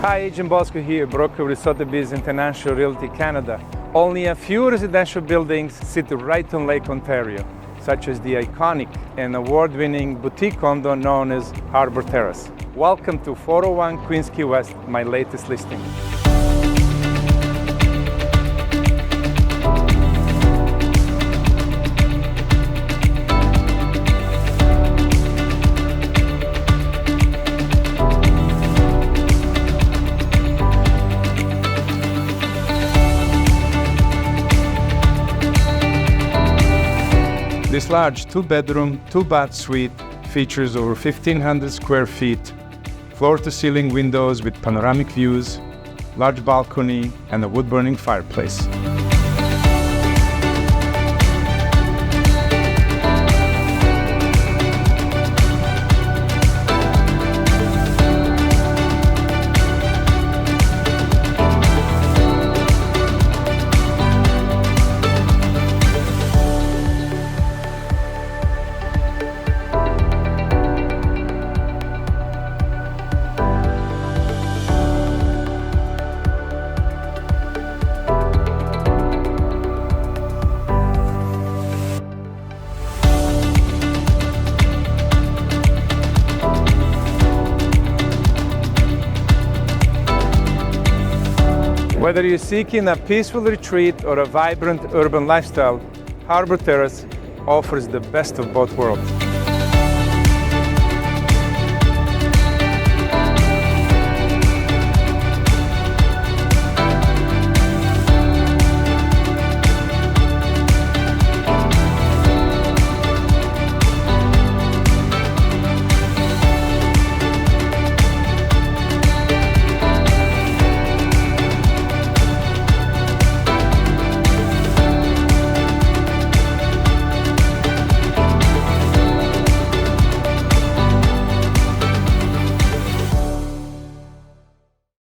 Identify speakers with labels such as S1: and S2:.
S1: Hi, Agent Bosco here, broker with Sotheby's International Realty Canada. Only a few residential buildings sit right on Lake Ontario, such as the iconic and award-winning boutique condo known as Harbour Terrace. Welcome to 401 Queens Quay West, my latest listing. This large two-bedroom, two-bath suite features over 1,500 square feet, floor-to-ceiling windows with panoramic views, large balcony, and a wood-burning fireplace. Whether you're seeking a peaceful retreat or a vibrant urban lifestyle, Harbour Terrace offers the best of both worlds.